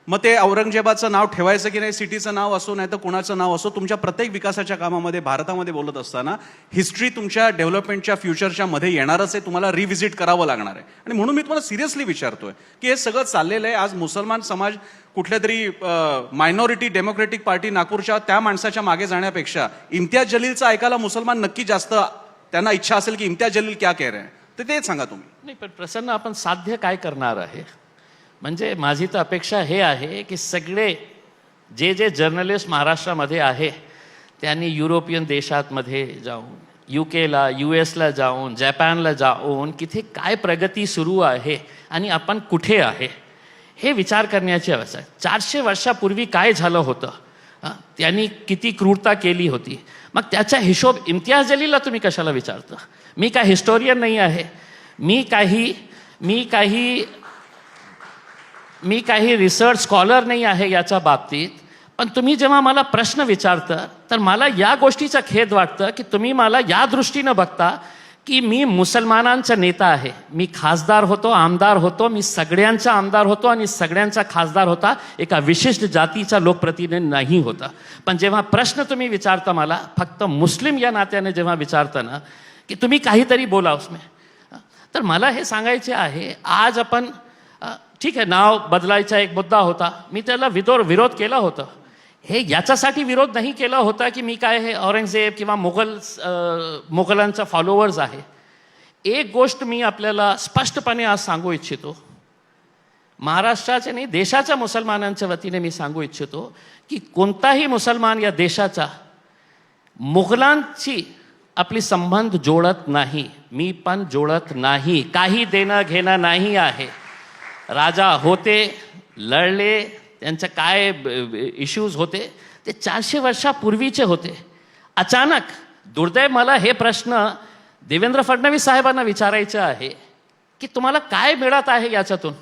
मग ते औरंगजेबाचं नाव ठेवायचं की नाही, सिटीचं नाव असो नाही तर कुणाचं नाव असो, तुमच्या प्रत्येक विकासाच्या कामामध्ये भारतामध्ये बोलत असताना हिस्ट्री तुमच्या डेव्हलपमेंटच्या फ्युचरच्या मध्ये येणारच आहे, तुम्हाला रिव्हिजिट करावं लागणार आहे. आणि म्हणून मी तुम्हाला सिरियसली विचारतोय की हे सगळं चाललेलं आहे. आज मुसलमान समाज कुठल्या तरी मायनॉरिटी डेमोक्रेटिक पार्टी नागपूरच्या त्या माणसाच्या मागे जाण्यापेक्षा इम्तियाज जलीलचं ऐकायला मुसलमान नक्की जास्त त्यांना इच्छा असेल की इम्तियाज जलील क्या कह रहे हैं, तर ते सांगा तुम्ही. नाही, पण प्रसन्न आपण साध्य काय करणार आहे? म्हणजे माझी तर अपेक्षा हे आहे की सगळे जे जर्नलिस्ट महाराष्ट्रामध्ये आहे त्यांनी युरोपियन देशांमध्ये जाऊन, UK ला US ला जाऊन, जपानला जाऊन किती काय प्रगती सुरू आहे आणि आपण कुठे आहे हे विचार करण्याची आवश्यकता आहे. 400 वर्षापूर्वी काय झालं होतं, त्यांनी किती क्रूरता केली होती, मग त्याचा हिशोब इम्तियाज जलीलला तुम्ही कशाला विचारता? मी काय हिस्टोरियन नाही आहे, मी काही रिसर्च स्कॉलर नाही आहे याच्या बाबतीत. पण तुम्ही जेव्हा मला प्रश्न विचारता तर मला या गोष्टीचा खेद वाटतं की तुम्ही मला या दृष्टीनं बघता की मी मुसलमानांचा नेता आहे. मी खासदार होतो, आमदार होतो, मी सगळ्यांचा आमदार होतो आणि सगळ्यांचा खासदार होता, एका विशिष्ट जातीचा लोकप्रतिनिधी नाही होता. पण जेव्हा प्रश्न तुम्ही विचारता मला फक्त मुस्लिम या नात्याने जेव्हा विचारता ना की तुम्ही काहीतरी बोला उसमें, तर मला हे सांगायचे आहे, आज आपण ठीक आहे नाव बदलायचा एक मुद्दा होता, मी त्याला विरोध केला होता. हे याच्यासाठी विरोध नाही केला होता की मी काय हे औरंगजेब किंवा मुघलांचा फॉलोअर्स आहे. एक गोष्ट मी आपल्याला स्पष्टपणे आज सांगू इच्छितो, महाराष्ट्राच्या नाही देशाच्या मुसलमानांच्या वतीने मी सांगू इच्छितो की कोणताही मुसलमान या देशाचा मुघलांची आपली संबंध जोडत नाही, मी पण जोडत नाही, काही देणं घेणं नाही आहे. राजा होते, लढले, त्यांचे काय इश्यूज होते ते 400 वर्षापूर्वीचे होते. अचानक दुर्दैव मला हे प्रश्न देवेंद्र फडणवीस साहेबांना विचारायचे आहे की तुम्हाला काय मिळत आहे याच्यातून?